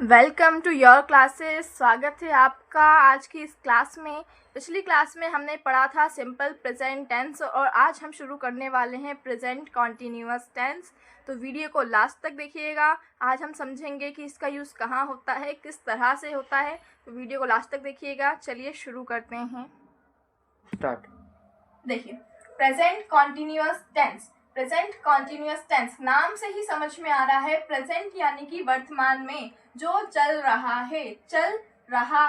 Welcome to your classes. स्वागत है आपका आज की इस क्लास में। पिछली क्लास में हमने पढ़ा था सिंपल प्रेजेंट टेंस और आज हम शुरू करने वाले हैं प्रेजेंट कॉन्टिन्यूअस टेंस। तो वीडियो को लास्ट तक देखिएगा। आज हम समझेंगे कि इसका यूज़ कहाँ होता है, किस तरह से होता है। तो वीडियो को लास्ट तक देखिएगा। चलिए शुरू करते हैं। स्टार्ट। देखिए, present continuous tense. Present continuous tense नाम से ही समझ में आ रहा है प्रेजेंट यानी कि वर्तमान में जो चल रहा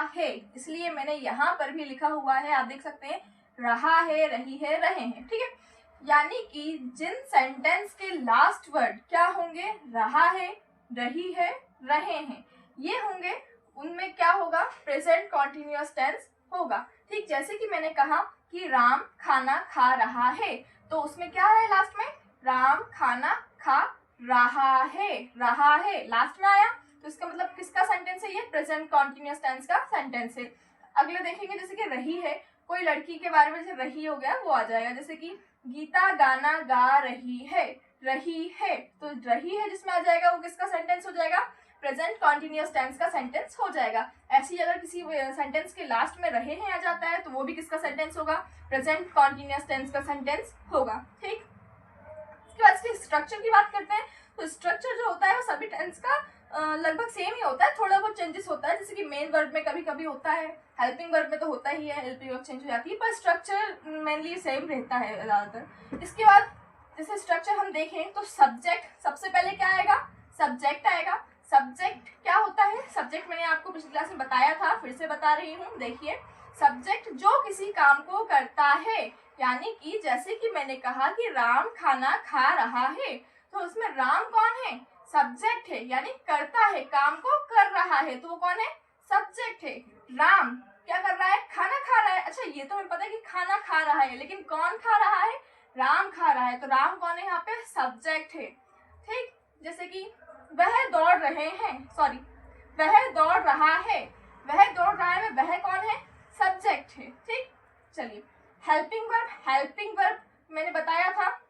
है, इसलिए मैंने यहाँ पर भी लिखा हुआ है, आप देख सकते हैं, रहा है, रही है, रहे हैं। ठीक है, यानी कि जिन सेंटेंस के लास्ट वर्ड क्या होंगे, रहा है, रही है, रहे हैं, ये होंगे, उनमें क्या होगा, प्रेजेंट कॉन्टिन्यूअस टेंस होगा। ठीक, जैसे कि मैंने कहा कि राम खाना खा रहा है, तो उसमें क्या है लास्ट में, राम खाना खा रहा है लास्ट में आया, तो इसका मतलब किसका सेंटेंस है, ये प्रेजेंट कॉन्टिन्यूअस टेंस का सेंटेंस है। अगले देखेंगे, जैसे कि रही है, कोई लड़की के बारे में जैसे रही हो गया वो आ जाएगा, जैसे कि गीता गाना गा रही है, तो रही है जिसमें आ जाएगा वो किसका सेंटेंस हो जाएगा, प्रेजेंट कॉन्टिन्यूअस टेंस का सेंटेंस हो जाएगा। ऐसे ही अगर किसी सेंटेंस के लास्ट में रहे हैं आ जाता है तो वो भी किसका सेंटेंस होगा, प्रेजेंट कॉन्टिन्यूअस टेंस का सेंटेंस होगा। ठीक, इसके बाद इसके स्ट्रक्चर की बात करते हैं। तो स्ट्रक्चर जो होता है वो सभी टेंस का लगभग सेम ही होता है, थोड़ा बहुत चेंजेस होता है, जैसे कि मेन वर्ब में कभी कभी होता है, हेल्पिंग वर्ब में तो होता ही है, हेल्पिंग वर्ब चेंज हो जाती है, पर स्ट्रक्चर मेनली सेम रहता है ज़्यादातर। इसके बाद जैसे स्ट्रक्चर हम देखें तो सब्जेक्ट सबसे पहले क्या आएगा, सब्जेक्ट आएगा। सब्जेक्ट क्या होता है, सब्जेक्ट मैंने आपको पिछली क्लास में बताया था, फिर से बता रही हूँ। देखिए, सब्जेक्ट जो किसी काम को करता है, यानी कि जैसे कि मैंने कहा कि राम खाना खा रहा है, तो उसमें राम कौन है, सब्जेक्ट है, यानी करता है, काम को कर रहा है, तो वो कौन है, सब्जेक्ट है। राम क्या कर रहा है, खाना खा रहा है। अच्छा, ये तो हमें पता है कि खाना खा रहा है, लेकिन कौन खा रहा है, राम खा रहा है, तो राम कौन है यहाँ पे, सब्जेक्ट है। ठीक, जैसे कि वह दौड़ रहे हैं, सॉरी, वह दौड़ रहा है, वह दौड़ रहा है, वह कौन है, सब्जेक्ट है। ठीक, चलिए, हेल्पिंग वर्ब मैंने बताया था,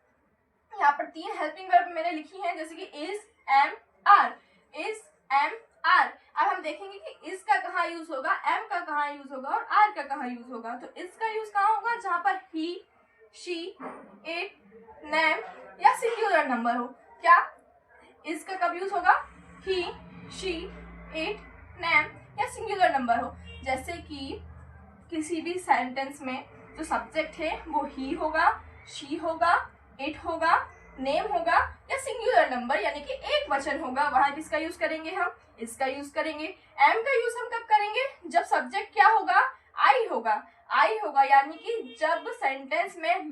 यहाँ पर 3 हेल्पिंग वर्ब मैंने लिखी हैं, जैसे कि इज, एम, आर। अब हम देखेंगे कि इज का कहाँ यूज होगा, एम का कहाँ यूज होगा और आर का कहाँ यूज होगा। तो इज का यूज कहाँ होगा, जहाँ पर ही, शी, इट, नेम या सिंगुलर नंबर हो। क्या इज का कब यूज होगा, ही, शी, इट, नेम या सिंगुलर नंबर हो। जैसे कि किसी भी सेंटेंस में जो सब्जेक्ट है वो ही होगा, शी होगा, इट होगा, नेम होगा या सिंगुलर नंबर यानी कि एक वचन होगा, वहां किसका यूज करेंगे, हम इसका यूज करेंगे। एम का यूज हम कब करेंगे, जब सब्जेक्ट क्या होगा, आई होगा, यानी कि जब सेंटेंस में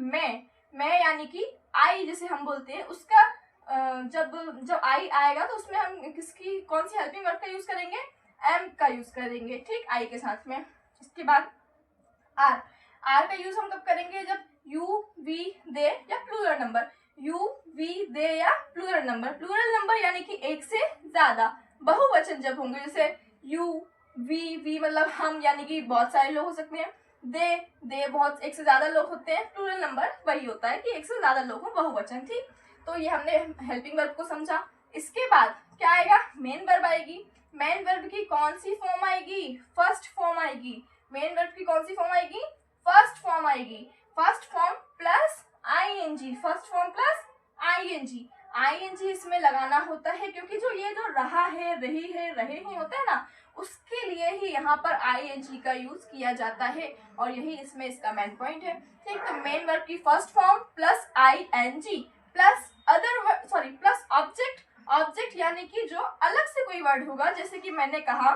मैं यानी कि आई जिसे हम बोलते हैं उसका जब आई आएगा तो उसमें हम किसकी कौन सी हेल्पिंग वर्ब का यूज करेंगे, एम का यूज करेंगे। ठीक, आई के साथ में। इसके बाद आर का यूज हम कब करेंगे, जब यू, वी, दे या प्लूरल नंबर, यू, वी, दे या प्लूरल नंबर यानी कि एक से ज्यादा, बहुवचन जब होंगे, जैसे यू, वी मतलब हम यानी कि बहुत सारे लोग हो सकते हैं, दे बहुत एक से ज्यादा लोग होते हैं, प्लूरल नंबर वही होता है कि एक से ज्यादा लोग हो, बहुवचन। ठीक, तो ये हमने हेल्पिंग वर्ब को समझा। इसके बाद क्या आएगा, मेन वर्ब आएगी। मेन वर्ब की कौन सी फॉर्म आएगी, फर्स्ट फॉर्म आएगी। मेन वर्ब की कौन सी फॉर्म आएगी, फर्स्ट फॉर्म आएगी। First form plus ING, first form plus ING इसमें लगाना होता है, क्योंकि जो रहा है, रही है, रहे हैं होता है ना, उसके लिए ही यहाँ पर आईएनजी का यूज किया जाता है और यही इसमें इसका मेन पॉइंट है। ठीक, तो मेन वर्ब की first form plus ING plus plus object यानी कि जो अलग से कोई वर्ड होगा, जैसे कि मैंने कहा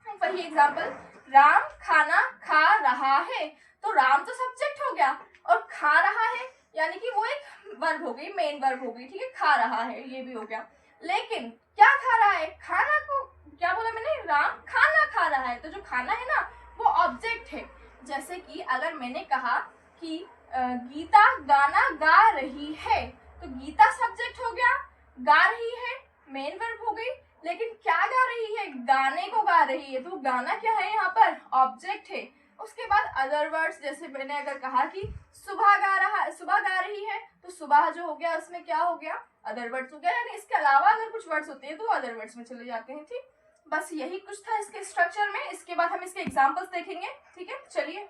वही एग्जाम्पल, राम खाना खा रहा है, तो राम तो सब्जेक्ट हो गया और खा रहा है यानी कि वो एक वर्ब हो गई, मेन वर्ब हो गई। ठीक है, खा रहा है ये भी हो गया, लेकिन क्या खा रहा है, खाना को क्या बोला मैंने, राम खाना खा रहा है, तो जो खाना है ना वो ऑब्जेक्ट है। जैसे कि अगर मैंने कहा कि गीता गाना गा रही है, तो गीता सब्जेक्ट हो गया, गा रही है मेन वर्ब हो गई, लेकिन क्या गा रही है, गाने को गा रही है, तो गाना क्या है यहाँ पर, ऑब्जेक्ट है। उसके बाद अदर वर्ड्स, जैसे मैंने अगर कहा कि सुबह गा रही है, तो सुबह जो हो गया उसमें क्या हो गया, अदर वर्ड्स हो गया, यानी इसके अलावा अगर कुछ वर्ड्स होते हैं तो अदर वर्ड्स में चले जाते हैं। ठीक, बस यही कुछ था इसके स्ट्रक्चर में। इसके बाद हम इसके एग्जांपल्स देखेंगे। ठीक है, चलिए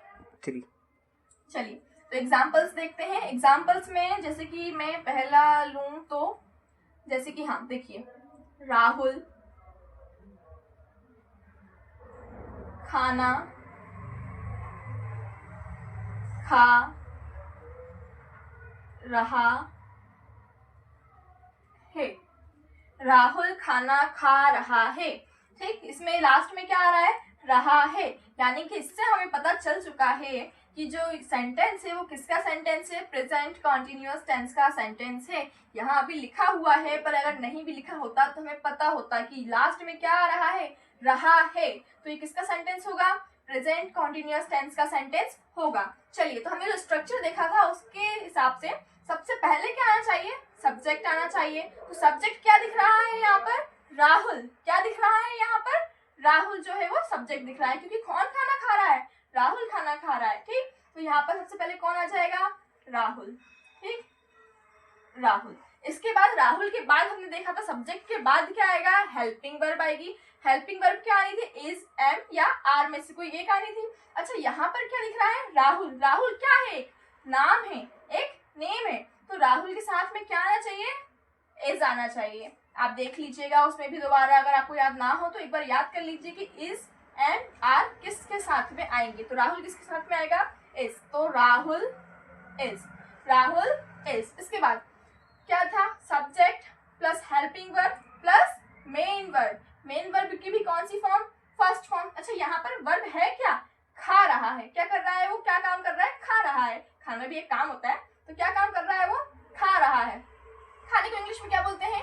तो एग्जांपल्स देखते हैं। एग्जांपल्स में जैसे कि मैं पहला लूं तो जैसे कि हाँ देखिए, राहुल खाना खा रहा है। राहुल खाना खा रहा है। ठीक, इसमें लास्ट में क्या आ रहा है, यानी कि इससे हमें पता चल चुका है कि जो सेंटेंस है वो किसका सेंटेंस है, प्रेजेंट कॉन्टिन्यूअस टेंस का सेंटेंस है। यहाँ अभी लिखा हुआ है, पर अगर नहीं भी लिखा होता तो हमें पता होता कि लास्ट में क्या आ रहा है, तो ये किसका सेंटेंस होगा, प्रेजेंट कॉन्टिन्यूअस टेंस का सेंटेंस होगा। चलिए, तो हमने जो स्ट्रक्चर देखा था उसके हिसाब से सबसे पहले क्या आना चाहिए, सब्जेक्ट आना चाहिए। तो सब्जेक्ट क्या दिख रहा है यहाँ पर, राहुल। क्या दिख रहा है यहाँ पर, राहुल जो है वो सब्जेक्ट दिख रहा है, क्योंकि कौन खाना खा रहा है, राहुल खाना खा रहा है। ठीक, तो यहाँ पर सबसे पहले कौन आ जाएगा, राहुल। ठीक, राहुल। इसके बाद राहुल के बाद हमने देखा था सब्जेक्ट के बाद क्या आएगा, हेल्पिंग वर्ब आएगी। हेल्पिंग वर्ब क्या आनी थी, इज, एम या आर में से कोई एक आनी थी। अच्छा, यहाँ पर क्या दिख रहा है, राहुल। राहुल क्या है, नाम है, एक नेम है। तो राहुल के साथ में क्या आना चाहिए, इज आना चाहिए। आप देख लीजिएगा उसमें भी दोबारा, अगर आपको याद ना हो तो एक बार याद कर लीजिए कि इज एंड आर किसके साथ में आएंगे। तो राहुल किसके साथ में आएगा, इज। तो राहुल इज। इसके बाद क्या था, subject plus helping verb plus main verb. Main verb की भी कौन सी फॉर्म, फर्स्ट फॉर्म। अच्छा, यहाँ पर वर्ब है क्या, खा रहा है। क्या कर रहा है वो, क्या काम कर रहा है, खा रहा है। खाना भी एक काम होता है, तो क्या काम कर रहा है वो, खा रहा है। खाने को इंग्लिश में क्या बोलते हैं,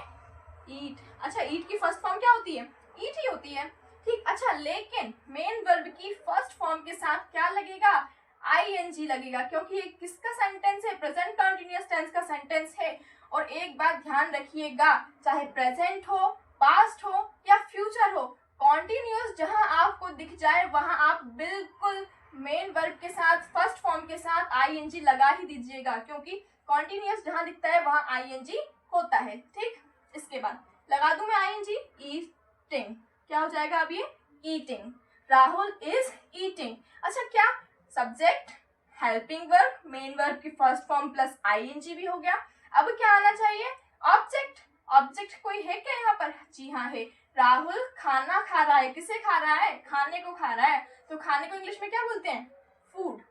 ईट। अच्छा, ईट की फर्स्ट फॉर्म क्या होती है, ईट ही होती है। ठीक, अच्छा, लेकिन मेन वर्ब की फर्स्ट फॉर्म के साथ क्या लगेगा, आईएनजी लगेगा, क्योंकि ये किसका सेंटेंस है, प्रेजेंट कंटीन्यूअस टेंस का सेंटेंस है। और एक बात ध्यान रखिएगा, चाहे प्रेजेंट हो, पास्ट हो या फ्यूचर हो, कॉन्टिन्यूअस जहां आपको दिख जाए वहां आप बिल्कुल मेन वर्ब के साथ फर्स्ट फॉर्म के साथ आईएनजी लगा ही दीजिएगा, क्योंकि कॉन्टिन्यूअस जहां दिखता है वहां आईएनजी होता है। ठीक, इसके बाद लगा दूं मैं आईएनजी, ईटिंग। क्या हो जाएगा अब ये, ईटिंग। Rahul is eating. अच्छा, क्या subject, helping verb, main verb की फर्स्ट फॉर्म प्लस आईएनजी भी हो गया। अब क्या आना चाहिए, ऑब्जेक्ट। ऑब्जेक्ट कोई है क्या यहाँ पर, जी हाँ है। राहुल खाना खा रहा है। किसे खा रहा है, खाने को खा रहा है। तो खाने को इंग्लिश में क्या बोलते हैं, फूड।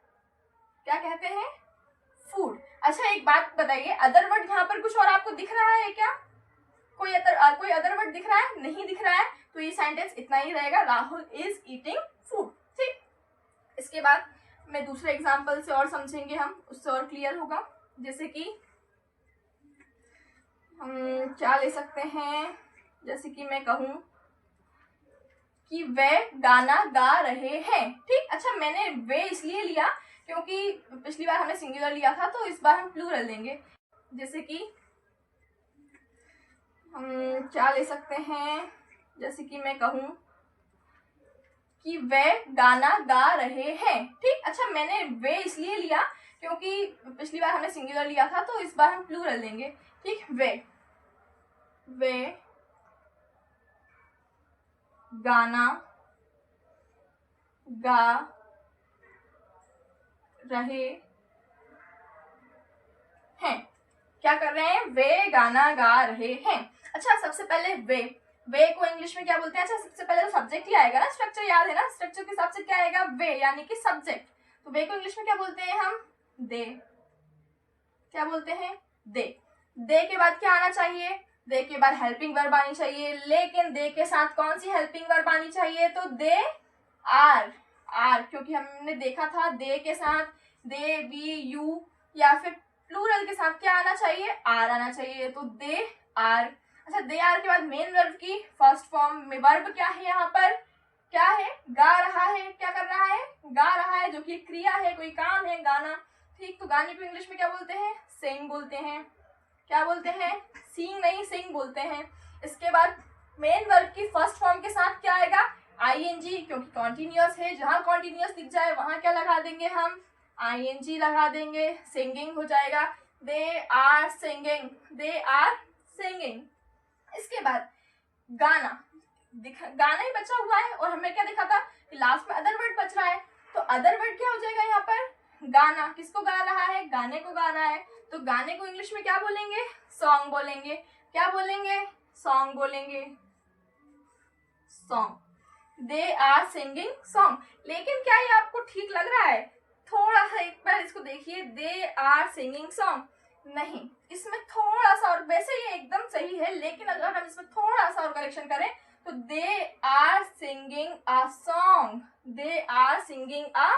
क्या कहते हैं, फूड। अच्छा, एक बात बताइए, अदर वर्ड यहाँ पर कुछ और आपको दिख रहा है क्या, कोई अदर वर्ड दिख रहा है, नहीं दिख रहा है। तो ये सेंटेंस इतना ही रहेगा, राहुल इज ईटिंग फूड। ठीक, इसके बाद मैं दूसरे एग्जाम्पल से और समझेंगे हम, उससे और क्लियर होगा। जैसे कि हम क्या ले सकते हैं, जैसे कि मैं कहूँ कि वे गाना गा रहे हैं। ठीक, अच्छा, मैंने वे इसलिए लिया क्योंकि पिछली बार हमने सिंगुलर लिया था, तो इस बार हम प्लूरल लेंगे। जैसे कि हम क्या ले सकते हैं, जैसे कि मैं कहूँ कि वे गाना गा रहे हैं। ठीक, अच्छा, मैंने वे इसलिए लिया क्योंकि पिछली बार हमने सिंगुलर लिया था, तो इस बार हम प्लूरल लेंगे। ठीक, वे गाना गा रहे हैं। क्या कर रहे हैं, वे गाना गा रहे हैं। अच्छा, सबसे पहले वे को इंग्लिश में क्या बोलते हैं, अच्छा सबसे पहले तो सब्जेक्ट ही आएगा ना, स्ट्रक्चर याद है ना, स्ट्रक्चर के हिसाब से क्या आएगा, वे यानी कि सब्जेक्ट। तो वे को इंग्लिश में क्या बोलते हैं हम, दे। क्या बोलते हैं, दे के बाद क्या आना चाहिए, दे के बाद हेल्पिंग वर्ब आनी चाहिए। लेकिन दे के साथ कौन सी हेल्पिंग वर्ब आनी चाहिए, तो दे आर। क्योंकि हमने देखा था दे के साथ दे, वी, यू या फिर प्लूरल के साथ क्या आना चाहिए, आर आना चाहिए। तो दे आर। अच्छा, दे आर के बाद मेन वर्ब की फर्स्ट फॉर्म में वर्ब क्या है, यहाँ पर क्या है, गा रहा है। क्या कर रहा है, गा रहा है, जो कि क्रिया है, कोई काम है, गाना। ठीक, तो गाने को इंग्लिश में क्या बोलते हैं, सिंग बोलते हैं। क्या बोलते हैं, सिंग नहीं, सिंग बोलते हैं। इसके बाद मेन वर्ब की फर्स्ट फॉर्म के साथ क्या आएगा, आईएनजी, क्योंकि कॉन्टिन्यूअस है, जहां कॉन्टिन्यूअस दिख जाए वहां क्या लगा देंगे हम, आईएनजी लगा देंगे, सिंगिंग हो जाएगा। They are singing, they are singing. इसके बाद गाना, गाना ही बचा हुआ है और हमें क्या दिखा था कि लास्ट में अदर वर्ड बच रहा है, तो अदर वर्ड क्या हो जाएगा यहाँ पर, गाना। किसको गा रहा है, गाने को गा रहा है, तो गाने को इंग्लिश में क्या बोलेंगे, सॉन्ग बोलेंगे। क्या बोलेंगे, सॉन्ग बोलेंगे, song. They are singing song. लेकिन क्या ये आपको ठीक लग रहा है, थोड़ा सा एक बार इसको देखिए, दे आर सिंगिंग सॉन्ग, नहीं, इसमें थोड़ा सा, और वैसे ये एकदम सही है, लेकिन अगर हम इसमें थोड़ा सा और करेक्शन करें तो they are singing a song, they are singing a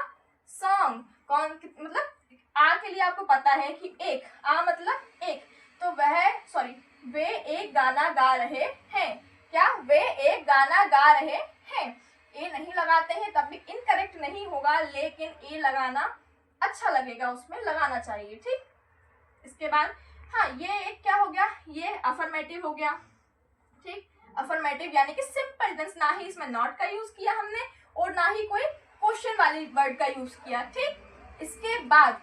song. कौन मतलब आ के लिए आपको पता है कि एक, आ मतलब एक, तो वह सॉरी वे एक गाना गा रहे हैं। क्या, वे एक गाना गा रहे हैं। ए नहीं लगाते हैं तब भी इनकरेक्ट नहीं होगा, लेकिन ए लगाना अच्छा लगेगा, उसमें लगाना चाहिए, ठीक। इसके बाद हाँ, ये एक क्या हो गया, ये अफर्मेटिव हो गया, ठीक। अफर्मेटिव यानी कि सिंपल टेंस, ना ही इसमें नॉट का यूज किया हमने और ना ही कोई क्वेश्चन वाली वर्ड का यूज किया, ठीक। इसके बाद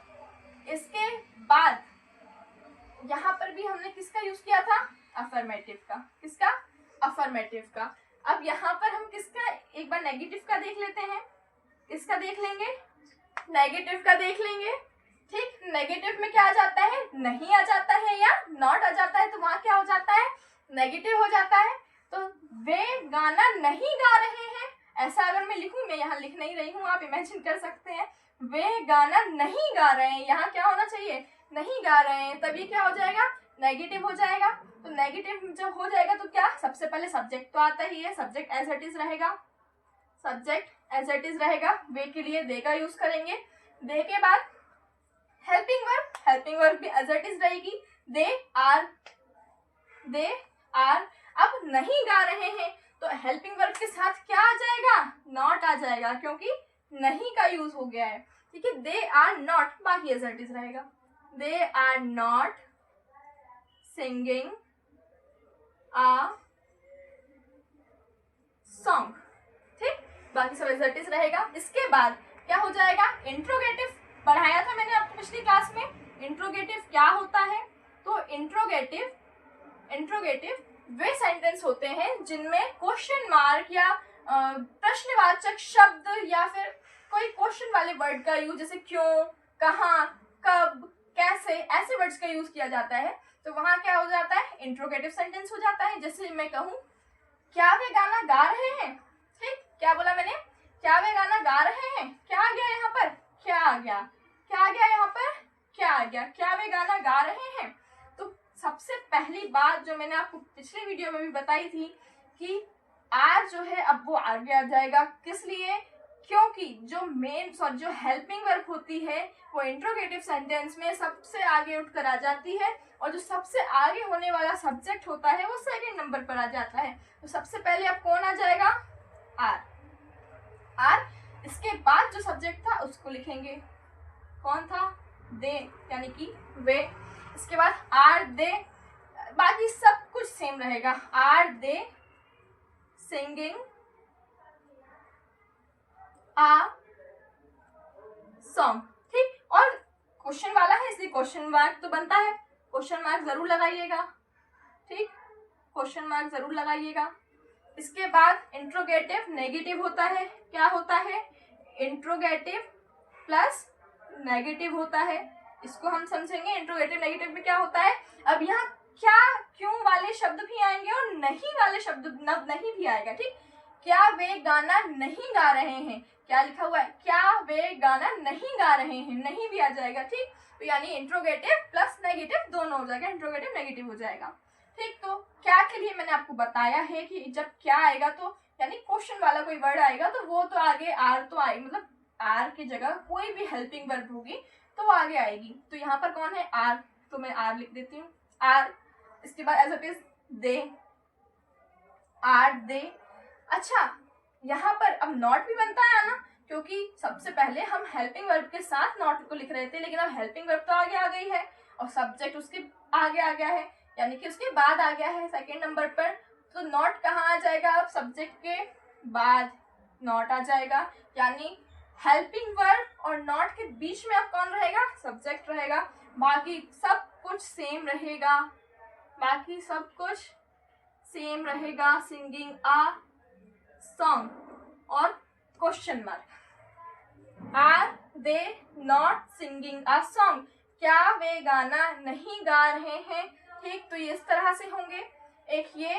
यहाँ पर भी हमने किसका यूज किया था, अफर्मेटिव का। किसका, अफर्मेटिव का। अब यहाँ पर हम किसका, एक बार नेगेटिव का देख लेते हैं। इसका देख लेंगे, नेगेटिव का देख लेंगे, ठीक। नेगेटिव में क्या आ जाता है, नहीं आ जाता है या नॉट आ जाता है, तो वहां क्या हो जाता है, नेगेटिव हो जाता है। तो वे गाना नहीं गा रहे हैं, ऐसा अगर मैं लिखूं, मैं यहाँ लिख नहीं रही हूँ, आप इमेजिन कर सकते हैं, वे गाना नहीं गा रहे हैं, यहाँ क्या होना चाहिए, नहीं गा रहे हैं, तभी क्या हो जाएगा, नेगेटिव हो जाएगा। तो नेगेटिव जब हो जाएगा तो क्या, सबसे पहले सब्जेक्ट तो आता ही है, सब्जेक्ट एज इट इज रहेगा, सब्जेक्ट एज इट इज रहेगा। वे के लिए दे का यूज करेंगे। दे के बाद हेल्पिंग वर्ब भी एज इट इज रहेगी, दे आर। अब नहीं गा रहे हैं तो हेल्पिंग वर्ब के साथ क्या आ जाएगा, नॉट आ जाएगा, क्योंकि नहीं का यूज हो गया है, ठीक है। दे आर नॉट, बाकी एज इट इज रहेगा, they are not singing a song, ठीक, बाकी सब एज इट इज रहेगा। इसके बाद क्या हो जाएगा, इंट्रोगेटिव पढ़ाया था मैंने आपको पिछली क्लास में। इंट्रोगेटिव क्या होता है, तो इंट्रोगेटिव वे सेंटेंस होते हैं जिनमें क्वेश्चन मार्क या प्रश्नवाचक शब्द या फिर कोई क्वेश्चन वाले वर्ड का यूज, जैसे क्यों, कहाँ, कब, कैसे, ऐसे वर्ड्स का यूज किया जाता है, तो वहां क्या हो जाता है, इंट्रोगेटिव सेंटेंस हो जाता है। जैसे मैं कहूँ, क्या वे गाना गा रहे हैं, ठीक, क्या बोला मैंने, क्या वे गाना गा रहे हैं, क्या आ गया यहाँ पर, क्या आ गया, क्या आ गया यहाँ पर, क्या आ गया, क्या वे गाना गा रहे हैं। तो सबसे पहली बात जो मैंने आपको पिछले वीडियो में भी बताई थी कि आर जो है अब वो आगे आ जाएगा, किस लिए, क्योंकि जो हेल्पिंग वर्ब होती है वो इंट्रोगेटिव सेंटेंस में सबसे आगे उठकर आ जाती है, और जो सबसे आगे होने वाला सब्जेक्ट होता है वो सेकंड नंबर पर आ जाता है। तो सबसे पहले अब कौन आ जाएगा, आर। इसके बाद जो सब्जेक्ट था उसको लिखेंगे, कौन था, दे, यानी कि वे। इसके बाद आर दे, बाकी सब कुछ सेम रहेगा, are they singing a song, ठीक। और क्वेश्चन वाला है इसलिए क्वेश्चन मार्क तो बनता है, क्वेश्चन मार्क जरूर लगाइएगा, ठीक, क्वेश्चन मार्क जरूर लगाइएगा। इसके बाद इंट्रोगेटिव नेगेटिव होता है, क्या होता है, इंट्रोगेटिव प्लस नेगेटिव होता है, इसको हम समझेंगे। इंट्रोगेटिव नेगेटिव में क्या होता है, अब यहाँ क्या, क्यों वाले शब्द भी आएंगे और नहीं वाले शब्द नहीं भी आएगा, ठीक। क्या वे गाना नहीं गा रहे हैं, क्या लिखा हुआ है, क्या वे गाना नहीं गा रहे हैं, नहीं भी आ जाएगा, ठीक। तो यानी इंट्रोगेटिव प्लस नेगेटिव दोनों हो जाएगा, इंट्रोगेटिव नेगेटिव हो जाएगा, ठीक। तो क्या के लिए मैंने आपको बताया है कि जब क्या आएगा तो यानी क्वेश्चन वाला कोई वर्ड आएगा तो वो तो आगे आर तो आएगी, मतलब आर की जगह कोई भी हेल्पिंग वर्ब होगी तो वो आगे आएगी। तो यहाँ पर कौन है, आर, तो मैं आर लिख देती हूँ, आर। इसके बाद as it is they, are they. अच्छा, यहाँ पर अब नॉट भी बनता है ना, क्योंकि सबसे पहले हम हेल्पिंग वर्ब के साथ नॉट को लिख रहे थे, लेकिन अब हेल्पिंग वर्ब तो आगे आ गई है और सब्जेक्ट उसके आगे आ गया है, यानी कि उसके बाद आ गया है सेकंड नंबर पर। तो नॉट कहाँ आ जाएगा, अब सब्जेक्ट के बाद नॉट आ जाएगा, यानी हेल्पिंग वर्ब और नॉट के बीच में अब कौन रहेगा, सब्जेक्ट रहेगा। बाकी सब कुछ सेम रहेगा, बाकी सब कुछ सेम रहेगा, singing a question mark. Are they not singing a song, क्या वे गाना नहीं गा रहे हैं, ठीक। तो ये इस तरह से होंगे। एक ये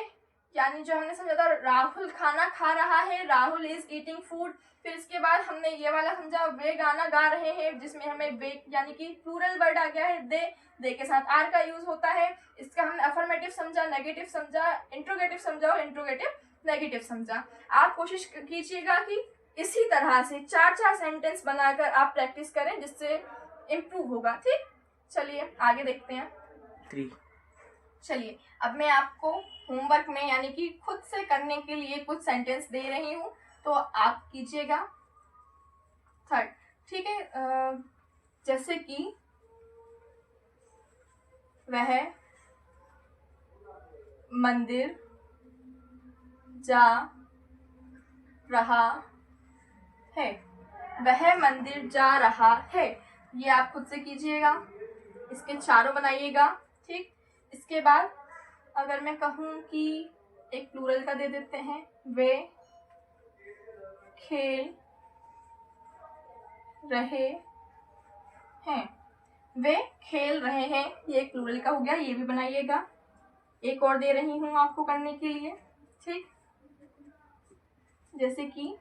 यानी जो हमने समझा था राहुल खाना खा रहा है, राहुल इज ईटिंग फूड। फिर इसके बाद हमने ये वाला समझा वे गाना गा रहे हैं, जिसमें हमें वे यानी कि प्लूरल वर्ड आ गया है दे के साथ आर का यूज होता है। इसका हमने अफर्मेटिव समझा, नेगेटिव समझा, इंट्रोगेटिव समझा और इंट्रोगेटिव नेगेटिव समझा। आप कोशिश कीजिएगा कि इसी तरह से 4-4 सेंटेंस बनाकर आप प्रैक्टिस करें, जिससे इम्प्रूव होगा, ठीक। चलिए आगे देखते हैं। 3 चलिए अब मैं आपको होमवर्क में यानी कि खुद से करने के लिए कुछ सेंटेंस दे रही हूँ, तो आप कीजिएगा। 3rd, ठीक है। जैसे कि वह मंदिर जा रहा है, वह मंदिर जा रहा है, ये आप खुद से कीजिएगा। इसके चारों बनाइएगा, ठीक। इसके बाद अगर मैं कहूँ कि एक प्लूरल का दे देते हैं, वे खेल रहे हैं, वे खेल रहे हैं, ये एक प्लूरल का हो गया, ये भी बनाइएगा। एक और दे रही हूँ आपको करने के लिए, ठीक। जैसे कि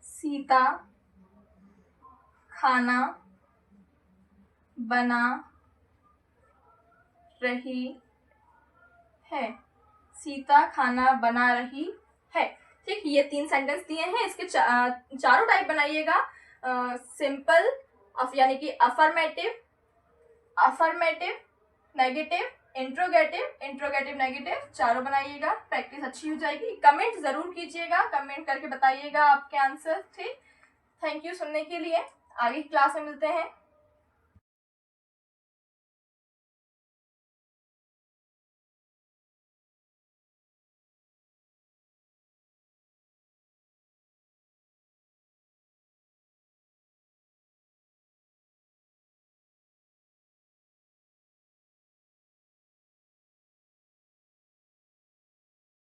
सीता खाना बना रही है, सीता खाना बना रही है, ठीक। ये 3 सेंटेंस दिए हैं। इसके चारों टाइप बनाइएगा। सिंपल यानी कि अफर्मेटिव, नेगेटिव, इंट्रोगेटिव नेगेटिव, चारों बनाइएगा। प्रैक्टिस अच्छी हो जाएगी। कमेंट जरूर कीजिएगा, कमेंट करके बताइएगा आपके आंसर, ठीक। थैंक यू सुनने के लिए। आगे की क्लास में मिलते हैं।